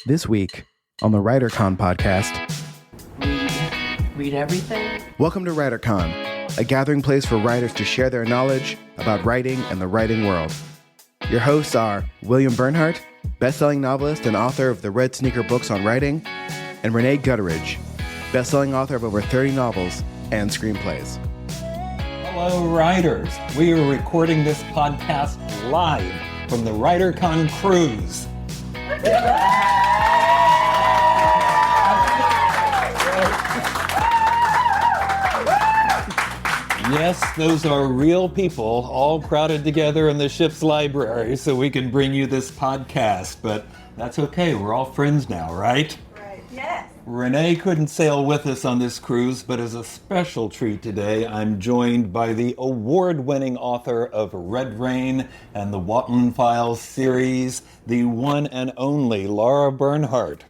This week on the WriterCon podcast. Read everything? Welcome to WriterCon, a gathering place for writers to share their knowledge about writing and the writing world. Your hosts are William Bernhardt, best-selling novelist and author of the Red Sneaker books on writing, and Renee Gutteridge, best-selling author of over 30 novels and screenplays. Hello, writers. We are recording this podcast live from the WriterCon Cruise. Yes, those are real people all crowded together in the ship's library so we can bring you this podcast, but that's okay. We're all friends now, right? Right. Yes. Renee couldn't sail with us on this cruise, but as a special treat today, I'm joined by the award-winning author of Red Rain and the Watman Files series, the one and only Lara Bernhardt.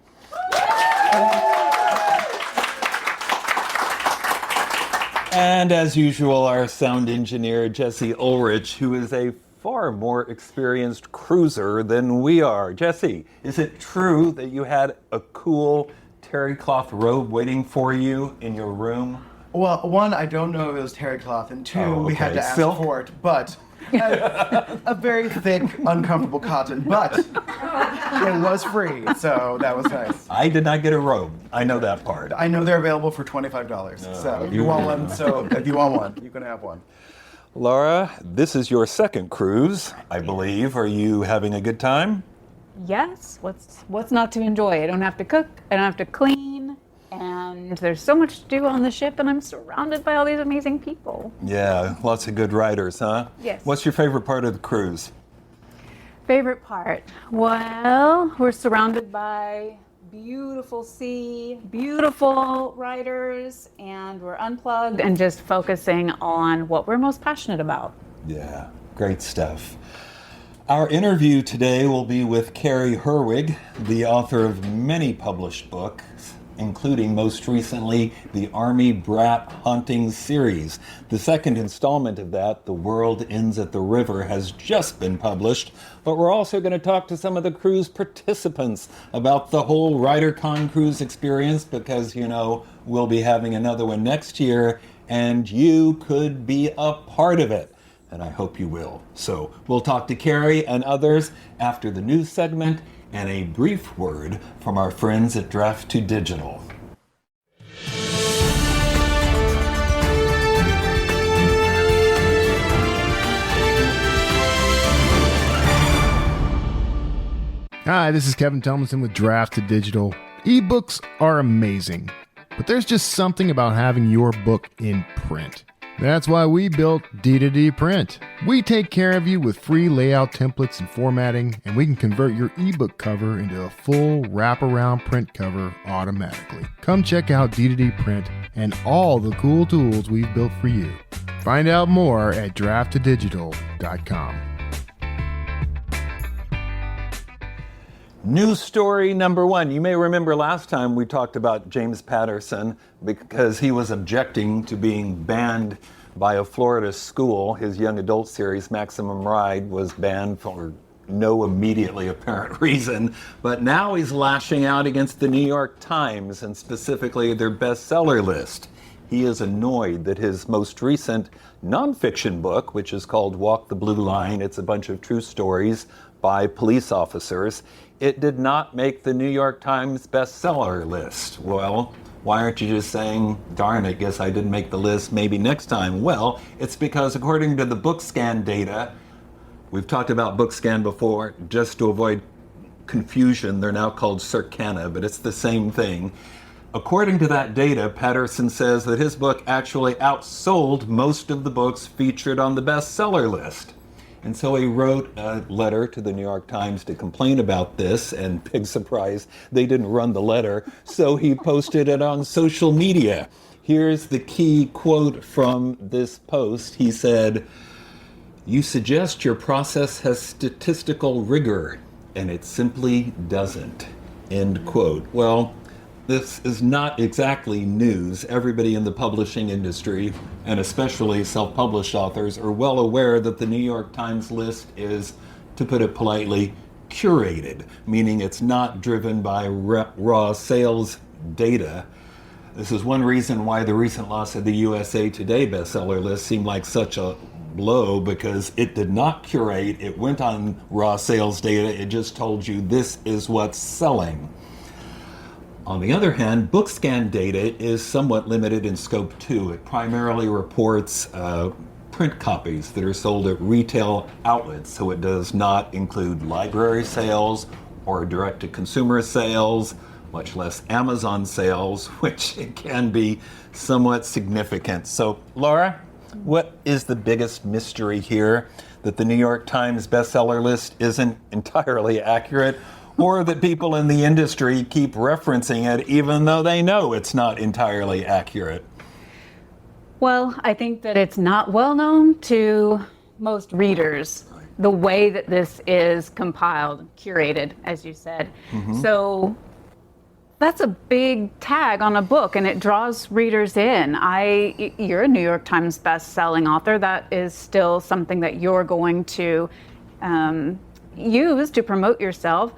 And as usual, our sound engineer, Jesse Ulrich, who is a far more experienced cruiser than we are. Jesse, is it true that you had a cool terry cloth robe waiting for you in your room? Well, one, I don't know if it was terry cloth, and two, we had to ask Silk? for it, but a very thick, uncomfortable cotton, but it was free, so that was nice. I did not get a robe. I know that part. I know they're available for $25, so if you want one, you can have one. Lara, this is your second cruise, I believe. Are you having a good time? Yes, what's not to enjoy? I don't have to cook, I don't have to clean, and there's so much to do on the ship, and I'm surrounded by all these amazing people. Yeah, lots of good writers, huh? Yes. What's your favorite part of the cruise? Favorite part? Well, we're surrounded by beautiful sea, beautiful writers, and we're unplugged and just focusing on what we're most passionate about. Yeah, great stuff. Our interview today will be with Cary Herwig, the author of many published books, including most recently the Army Brat Hauntings series. The second installment of that, The World Ends at the River, has just been published, but we're also going to talk to some of the cruise participants about the whole WriterCon Cruise experience because, you know, we'll be having another one next year and you could be a part of it. And I hope you will. So we'll talk to Cary and others after the news segment and a brief word from our friends at Draft to Digital. Hi, this is Kevin Tomlinson with Draft to Digital. Ebooks are amazing, but there's just something about having your book in print. That's why we built D2D Print. We take care of you with free layout templates and formatting, and we can convert your ebook cover into a full wraparound print cover automatically. Come check out D2D Print and all the cool tools we've built for you. Find out more at drafttodigital.com. News story number one. You may remember last time we talked about James Patterson because he was objecting to being banned by a Florida school. His young adult series, Maximum Ride, was banned for no immediately apparent reason. But now he's lashing out against the New York Times and specifically their bestseller list. He is annoyed that his most recent nonfiction book, which is called Walk the Blue Line, it's a bunch of true stories by police officers, it did not make the New York Times bestseller list. Well, why aren't you just saying, darn, I guess I didn't make the list, maybe next time? Well, it's because according to the BookScan data, we've talked about BookScan before, just to avoid confusion, they're now called Circana, but it's the same thing. According to that data, Patterson says that his book actually outsold most of the books featured on the bestseller list. And so he wrote a letter to the New York Times to complain about this, and big surprise, they didn't run the letter, so he posted it on social media. Here's the key quote from this post. He said, "You suggest your process has statistical rigor, and it simply doesn't." End quote. Well, this is not exactly news. Everybody in the publishing industry, and especially self-published authors, are well aware that the New York Times list is, to put it politely, curated, meaning it's not driven by raw sales data. This is one reason why the recent loss of the USA Today bestseller list seemed like such a blow, because it did not curate. It went on raw sales data. It just told you this is what's selling. On the other hand, BookScan data is somewhat limited in scope too. It primarily reports print copies that are sold at retail outlets, so it does not include library sales or direct-to-consumer sales, much less Amazon sales, which it can be somewhat significant. So, Laura, what is the biggest mystery here? That the New York Times bestseller list isn't entirely accurate, or that people in the industry keep referencing it even though they know it's not entirely accurate? Well, I think that it's not well known to most readers, the way that this is compiled, curated, as you said. So that's a big tag on a book, and it draws readers in. You're a New York Times best-selling author. That is still something that you're going to use to promote yourself.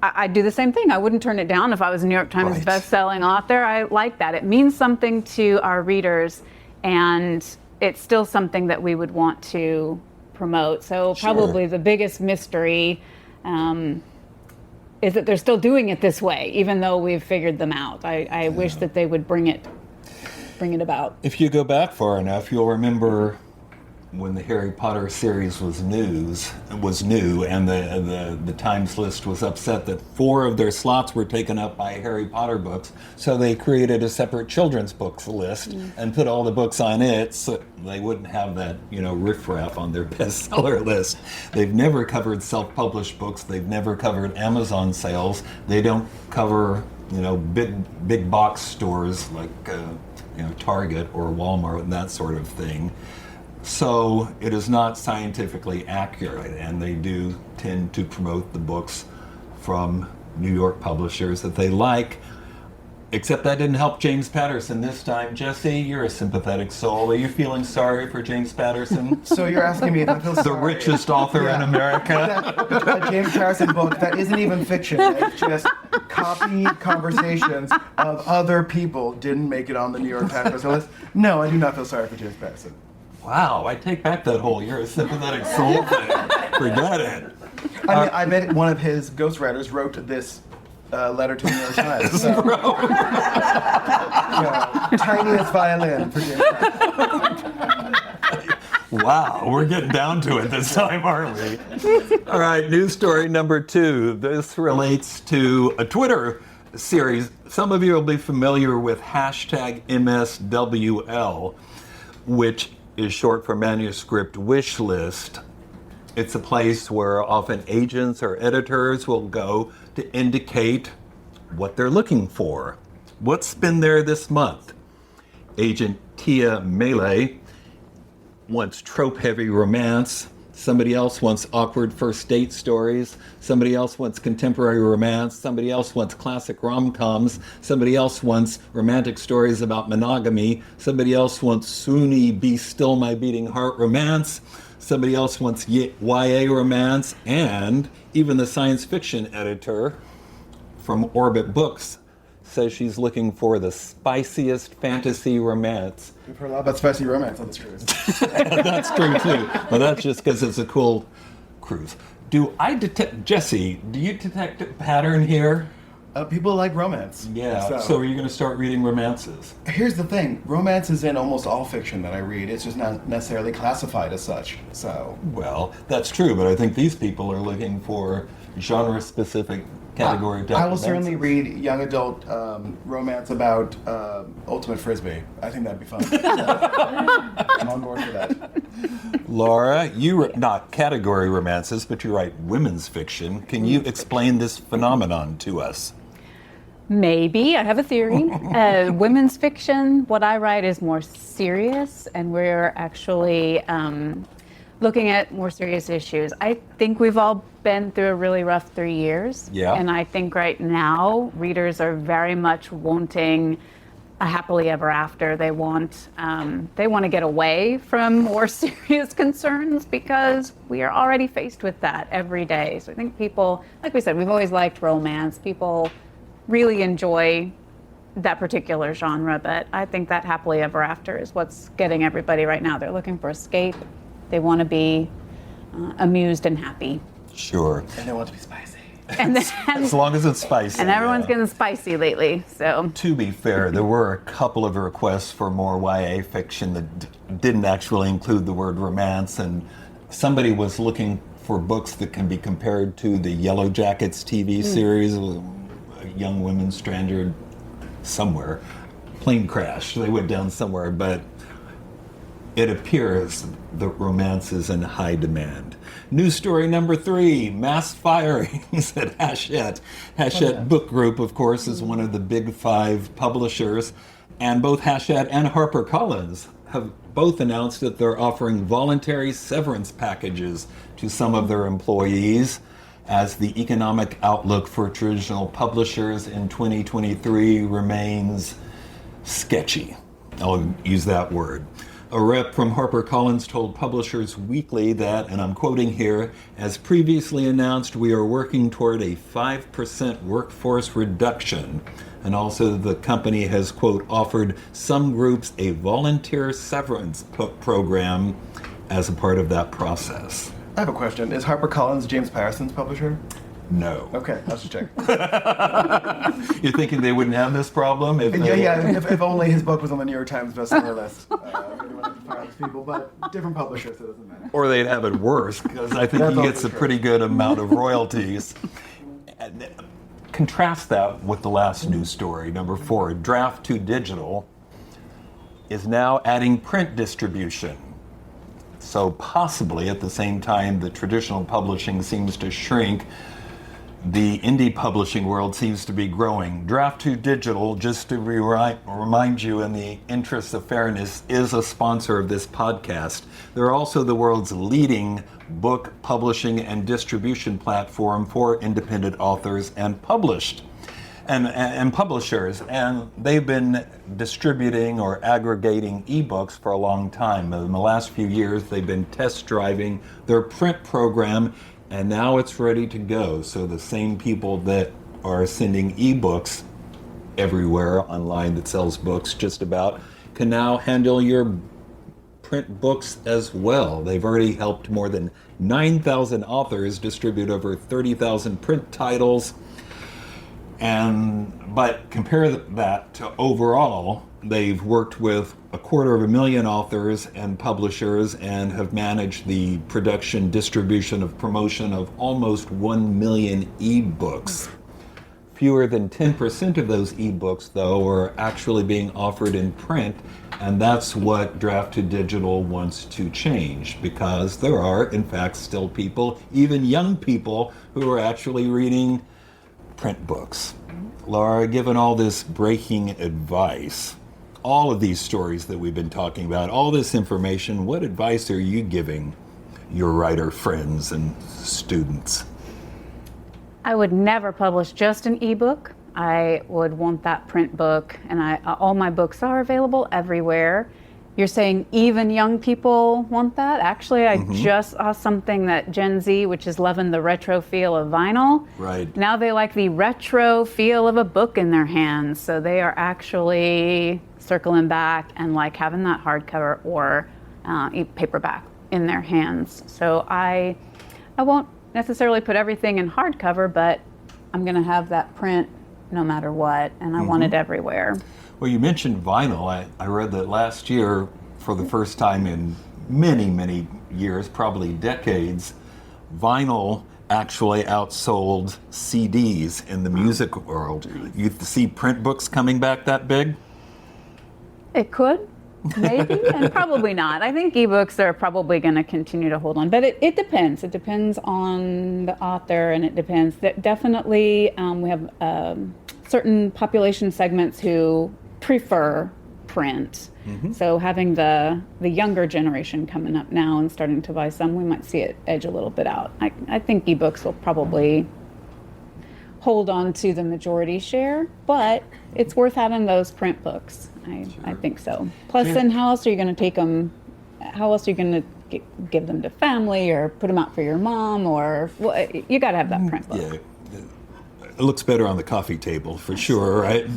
I'd do the same thing. I wouldn't turn it down if I was a New York Times best-selling author. I like that. It means something to our readers, and it's still something that we would want to promote. So probably the biggest mystery is that they're still doing it this way, even though we've figured them out. I wish that they would bring it about. If you go back far enough, you'll remember when the Harry Potter series was new, and the Times list was upset that 4 of their slots were taken up by Harry Potter books, so they created a separate children's books list and put all the books on it so they wouldn't have that, riffraff on their bestseller list. They've never covered self-published books. They've never covered Amazon sales. They don't cover, big box stores like, Target or Walmart and that sort of thing. So it is not scientifically accurate, and they do tend to promote the books from New York publishers that they like. Except that didn't help James Patterson this time. Jesse, you're a sympathetic soul. Are you feeling sorry for James Patterson? So you're asking me if I feel sorry. The richest author in America. A James Patterson book that isn't even fiction. It's just copied conversations of other people didn't make it on the New York Times bestseller list. No, I do not feel sorry for James Patterson. Wow, I take back that whole "you're a sympathetic soul" thing. Forget it. I bet one of his ghostwriters wrote this letter to the New York Times. So. Tiniest violin for James. Wow, we're getting down to it this time, aren't we? All right, news story number 2. This relates to a Twitter series. Some of you will be familiar with hashtag MSWL, which is short for manuscript wish list. It's a place where often agents or editors will go to indicate what they're looking for. What's been there this month? Agent Tia Melee wants trope-heavy romance. Somebody else wants awkward first date stories. Somebody else wants contemporary romance. Somebody else wants classic rom-coms. Somebody else wants romantic stories about monogamy. Somebody else wants swoony, be still my beating heart romance. Somebody else wants YA romance. And even the science fiction editor from Orbit Books says she's looking for the spiciest fantasy romance. We've heard a lot about spicy romance on this cruise. That's true too. But that's just because it's a cool cruise. Jesse, do you detect a pattern here? People like romance. Yeah, so are you going to start reading romances? Here's the thing. Romance is in almost all fiction that I read. It's just not necessarily classified as such. So. Well, that's true, but I think these people are looking for genre-specific category I will certainly read young adult romance about Ultimate Frisbee. I think that'd be fun. I'm on board for that. Laura, you not category romances, but you write women's fiction. Can you explain this phenomenon to us? Maybe. I have a theory. Women's fiction, what I write is more serious, and we're actually looking at more serious issues. I think we've all been through a really rough 3 years. Yeah. And I think right now readers are very much wanting a happily ever after. They want to get away from more serious concerns because we are already faced with that every day. So I think people, like we said, we've always liked romance. People really enjoy that particular genre, but I think that happily ever after is what's getting everybody right now. They're looking for escape. They want to be amused and happy. Sure. And they want to be spicy. And then, As long as it's spicy. and everyone's yeah. getting spicy lately. So To be fair, there were a couple of requests for more YA fiction that didn't actually include the word romance, and somebody was looking for books that can be compared to the Yellow Jackets TV series, a young women stranded somewhere. Plane crash, they went down somewhere, but it appears that romance is in high demand. News story number 3, mass firings at Hachette. Hachette Book Group, of course, is one of the big 5 publishers, and both Hachette and Harper have both announced that they're offering voluntary severance packages to some of their employees as the economic outlook for traditional publishers in 2023 remains sketchy. I'll use that word. A rep from HarperCollins told Publishers Weekly that, and I'm quoting here, as previously announced, we are working toward a 5% workforce reduction. And also the company has, quote, offered some groups a volunteer severance program as a part of that process. I have a question. Is HarperCollins James Patterson's publisher? No. Okay, I was just checking. You're thinking they wouldn't have this problem? If only his book was on the New York Times bestseller list. Maybe wanted to fire these people, but different publishers, so it doesn't matter. Or they'd have it worse, because I think That's he gets also a true. pretty good amount of royalties. And contrast that with the last news story, number 4. Draft to Digital is now adding print distribution. So possibly at the same time the traditional publishing seems to shrink, the indie publishing world seems to be growing. Draft to Digital, just to remind you in the interest of fairness, is a sponsor of this podcast. They're also the world's leading book publishing and distribution platform for independent authors and publishers. And they've been distributing or aggregating ebooks for a long time. In the last few years, they've been test driving their print program, and now it's ready to go. So the same people that are sending ebooks everywhere online that sells books just about can now handle your print books as well. They've already helped more than 9,000 authors distribute over 30,000 print titles. But compare that to overall, they've worked with 250,000 authors and publishers and have managed the production, distribution, of promotion of almost 1 million ebooks. Fewer than 10% of those ebooks, though, are actually being offered in print, and that's what Draft to Digital wants to change, because there are, in fact, still people, even young people, who are actually reading print books. Lara, given all this breaking advice, all of these stories that we've been talking about, all this information, what advice are you giving your writer friends and students? I would never publish just an ebook. I would want that print book, and all my books are available everywhere. You're saying even young people want that? Actually, I just saw something that Gen Z, which is loving the retro feel of vinyl. Right. Now they like the retro feel of a book in their hands. So they are actually circling back and like having that hardcover or paperback in their hands. So I won't necessarily put everything in hardcover, but I'm going to have that print no matter what, and I want it everywhere. Well, you mentioned vinyl. I read that last year, for the first time in many, many years, probably decades, vinyl actually outsold CDs in the music world. You see print books coming back that big? It could, maybe, and probably not. I think ebooks are probably going to continue to hold on, but it depends. It depends on the author, and it depends. Definitely, we have certain population segments who prefer print. So having the younger generation coming up now and starting to buy some, we might see it edge a little bit out. I think ebooks will probably hold on to the majority share, but it's worth having those print books. I think so. Plus, then how else are you going to take them? How else are you going to give them to family or put them out for your mom? Or well, you got to have that print book. Yeah, it looks better on the coffee table for sure, right?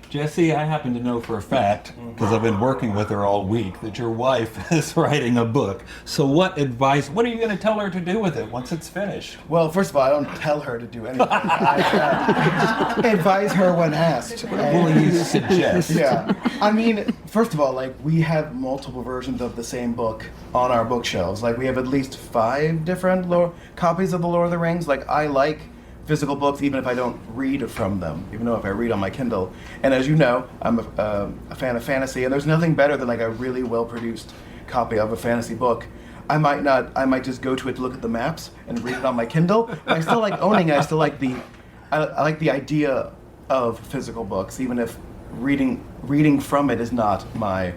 Jesse, I happen to know for a fact, because I've been working with her all week, that your wife is writing a book. So what are you going to tell her to do with it once it's finished? Well, first of all, I don't tell her to do anything. I advise her when asked. What will you suggest? Yeah. I mean, first of all, like, we have multiple versions of the same book on our bookshelves. Like, we have at least 5 different copies of The Lord of the Rings. Like, I like physical books even if I don't read from them, even though if I read on my Kindle. And as you know, I'm a fan of fantasy, and there's nothing better than like a really well-produced copy of a fantasy book. I might just go to it to look at the maps and read it on my Kindle. But I still like owning it. I still like I like the idea of physical books, even if reading from it is not my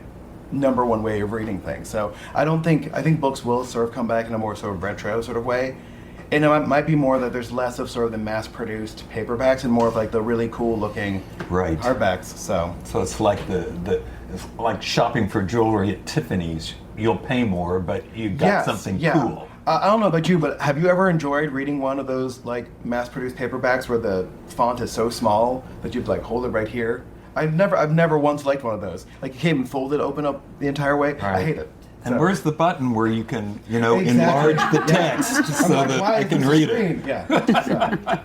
number one way of reading things. So I think books will sort of come back in a more sort of retro sort of way. And it might be more that there's less of sort of the mass-produced paperbacks and more of like the really cool-looking hardbacks. So it's like it's like shopping for jewelry at Tiffany's. You'll pay more, but you got something cool. I don't know about you, but have you ever enjoyed reading one of those like mass-produced paperbacks where the font is so small that you'd like hold it right here? I've never once liked one of those. Like you can't even fold it open up the entire way. Right. I hate it. And where's the button where you can, enlarge the text so that I can read it? Yeah.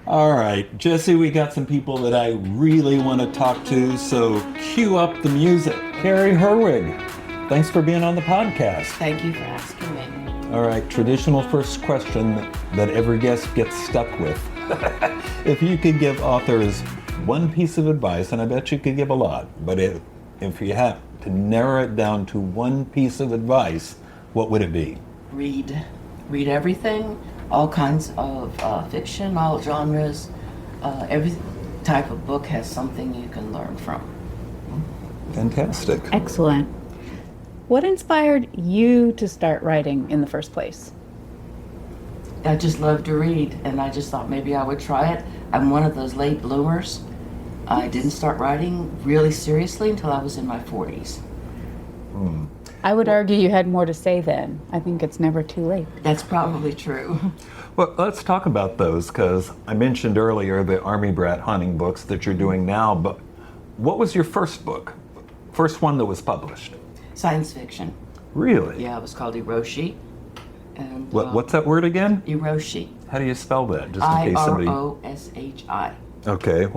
All right, Jesse, we got some people that I really want to talk to, so cue up the music. Cary Herwig, thanks for being on the podcast. Thank you for asking me. All right, traditional first question that every guest gets stuck with. If you could give authors one piece of advice, and I bet you could give a lot, but if you have to narrow it down to one piece of advice, what would it be? Read everything, all kinds of fiction, all genres. Every type of book has something you can learn from. Fantastic. Excellent. What inspired you to start writing in the first place? I just love to read, and I just thought maybe I would try it. I'm one of those late bloomers. I didn't start writing really seriously until I was in my 40s. I would argue you had more to say then. I think it's never too late. That's probably true. Well, let's talk about those, because I mentioned earlier the Army Brat Haunting books that you're doing now, but what was your first book? First one that was published? Science fiction. Really? Yeah, it was called Hiroshi. And what's that word again? Hiroshi. How do you spell that? Just in case somebody... Iroshi. Okay,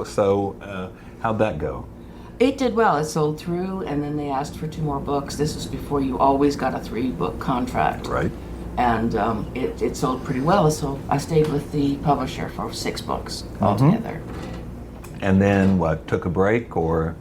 so how'd that go? It did well. It sold through, and then they asked for 2 more books. This was before you always got a 3-book contract. Right. And it sold pretty well, so I stayed with the publisher for 6 books altogether. And then what, took a break or?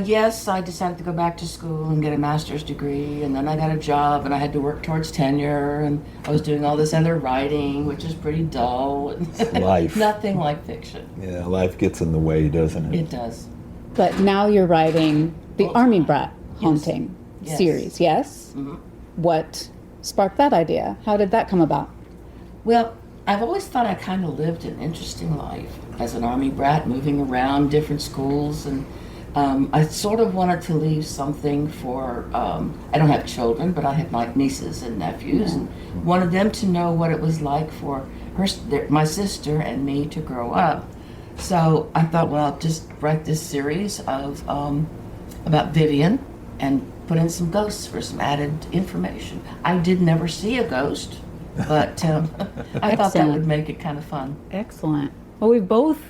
Yes, I decided to go back to school and get a master's degree, and then I got a job, and I had to work towards tenure, and I was doing all this other writing, which is pretty dull. It's life. Nothing like fiction. Yeah, life gets in the way, doesn't it? It does. But now you're writing the Army Brat Haunting series, yes? Mm-hmm. What sparked that idea? How did that come about? Well, I've always thought I kind of lived an interesting life as an Army brat, moving around different schools, and I sort of wanted to leave something for, I don't have children, but I have my nieces and nephews, and wanted them to know what it was like for my sister and me to grow up. So I thought, well, I'll just write this series of about Vivian and put in some ghosts for some added information. I did never see a ghost, but I thought that would make it kind of fun. Excellent. Well, we both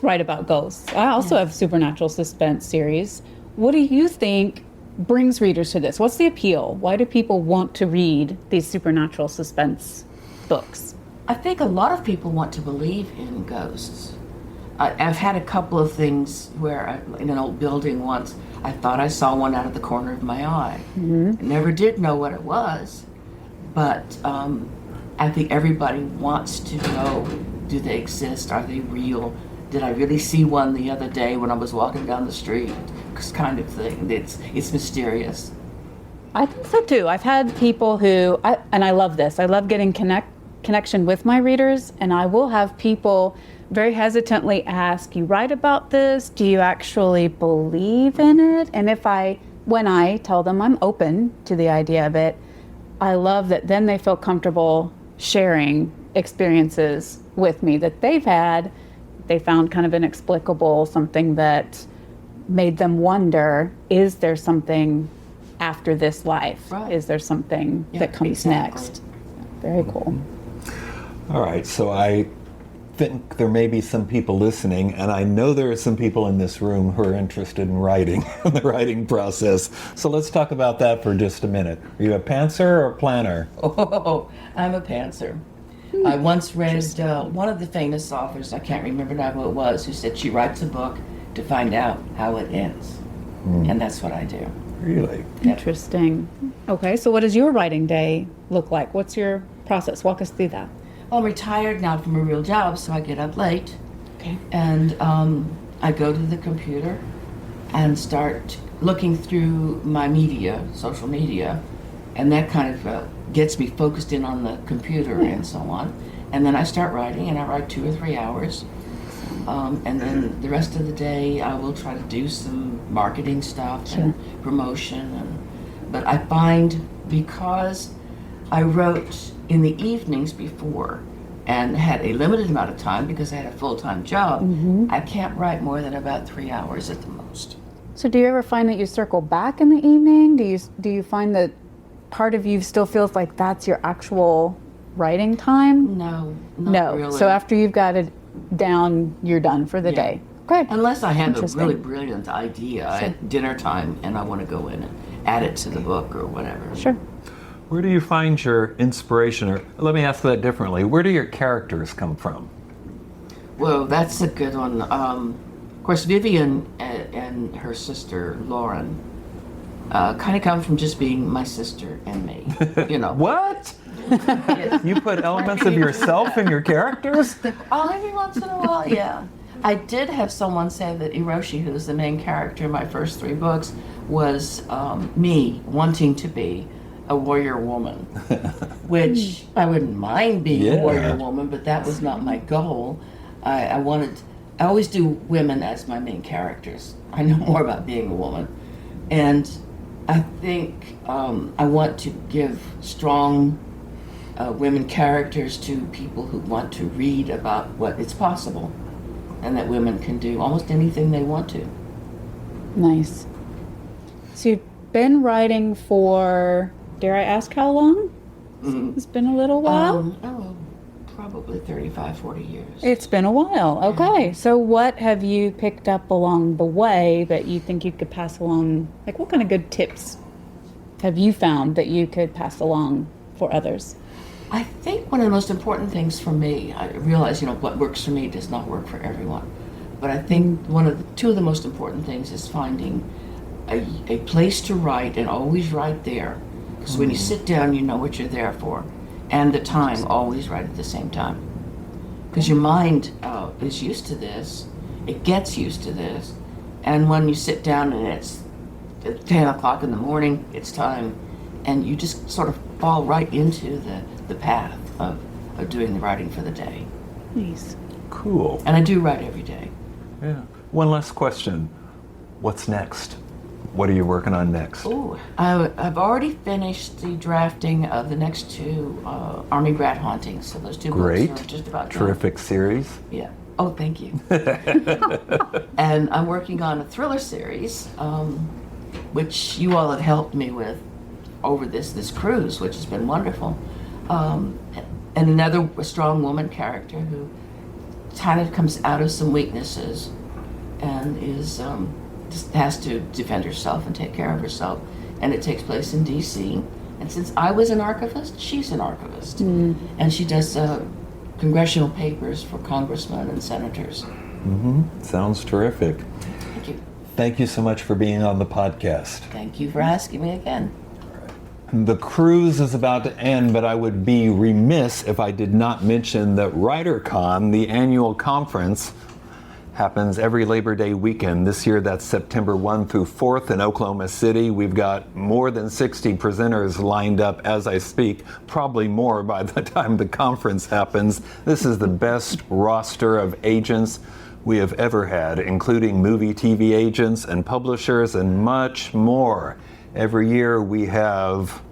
write about ghosts. I also have supernatural suspense series. What do you think brings readers to this? What's the appeal? Why do people want to read these supernatural suspense books? I think a lot of people want to believe in ghosts. I've had a couple of things where, in an old building once, I thought I saw one out of the corner of my eye. I never did know what it was, but I think everybody wants to know, do they exist? Are they real? Did I really see one the other day when I was walking down the street? This kind of thing. It's mysterious. I think so too. I've had people who, and I love this, I love getting connection with my readers, and I will have people very hesitantly ask, you write about this? Do you actually believe in it? And when I tell them I'm open to the idea of it, I love that then they feel comfortable sharing experiences with me that they've had. They found kind of inexplicable, something that made them wonder, is there something after this life? Right. Is there something that comes exactly. next? Very cool. All right, so I think there may be some people listening, and I know there are some people in this room who are interested in writing, the writing process. So let's talk about that for just a minute. Are you a pantser or a planner? Oh, I'm a pantser. I once read one of the famous authors, I can't remember now who it was, who said she writes a book to find out how it ends. And that's what I do. Really? Interesting. Okay, so what does your writing day look like? What's your process? Walk us through that. Well, I'm retired now from a real job, so I get up late. Okay. And I go to the computer and start looking through my media, social media, and that kind of gets me focused in on the computer and so on. And then I start writing, and I write 2 or 3 hours. And then the rest of the day, I will try to do some marketing stuff and promotion. But I find because I wrote in the evenings before and had a limited amount of time because I had a full-time job, I can't write more than about 3 hours at the most. So do you ever find that you circle back in the evening? Do you find that part of you still feels like that's your actual writing time? No, not really. So after you've got it down, you're done for the day. Okay. Unless I have a Interesting. really brilliant idea at dinner time and I want to go in and add it to the book or whatever. Sure. Where do you find your inspiration? Or let me ask that differently. Where do your characters come from? Well, that's a good one. Of course, Vivian and her sister, Lauren, kind of come from just being my sister and me, you know. What? You put elements of yourself in your characters? Oh, every once in a while, yeah. I did have someone say that Hiroshi, who's the main character in my first 3 books, was me wanting to be a warrior woman, which I wouldn't mind being a warrior woman, but that was not my goal. I always do women as my main characters. I know more about being a woman. And I think I want to give strong women characters to people who want to read about what it's possible and that women can do almost anything they want to. Nice. So you've been writing for, dare I ask how long? It's been a little while? Probably 35, 40 years. It's been a while. Okay. So what have you picked up along the way that you think you could pass along? Like what kind of good tips have you found that you could pass along for others? I think one of the most important things for me, I realize, what works for me does not work for everyone. But I think two of the most important things is finding a place to write and always write there. Because when you sit down, you know what you're there for. And the time, always write at the same time. Because your mind is used to this, it gets used to this. And when you sit down and it's 10 o'clock in the morning, it's time, and you just sort of fall right into the path of doing the writing for the day. Nice. Cool. And I do write every day. Yeah. One last question. What's next? What are you working on next? Ooh, I've already finished the drafting of the next 2 Army Brat Hauntings. So those 2 Great. books are just about done. Terrific series. Yeah. Oh, thank you. And I'm working on a thriller series, which you all have helped me with over this cruise, which has been wonderful. And another strong woman character who kind of comes out of some weaknesses and is just has to defend herself and take care of herself. And it takes place in D.C. And since I was an archivist, she's an archivist. And she does congressional papers for congressmen and senators. Sounds terrific. Thank you. Thank you so much for being on the podcast. Thank you for asking me again. The cruise is about to end, but I would be remiss if I did not mention that WriterCon, the annual conference, happens every Labor Day weekend. This year, that's September 1 through 4th in Oklahoma City. We've got more than 60 presenters lined up as I speak, probably more by the time the conference happens. This is the best roster of agents we have ever had, including movie, TV agents and publishers and much more. Every year we have,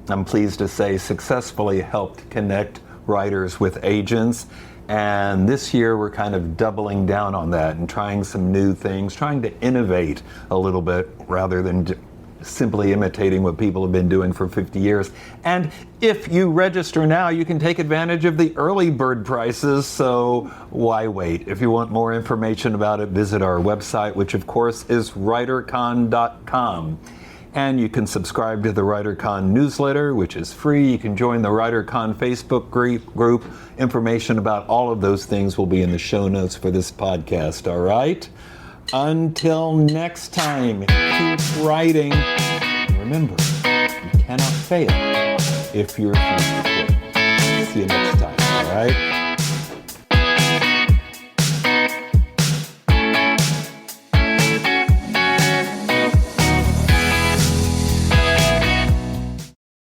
I'm pleased to say, successfully helped connect writers with agents. And this year we're kind of doubling down on that and trying some new things, trying to innovate a little bit rather than simply imitating what people have been doing for 50 years. And if you register now, you can take advantage of the early bird prices, so why wait? If you want more information about it, visit our website, which of course is WriterCon.com. And you can subscribe to the WriterCon newsletter, which is free. You can join the WriterCon Facebook group. Information about all of those things will be in the show notes for this podcast, all right? Until next time, keep writing. Remember, you cannot fail if you refuse to quit. See you next time, all right?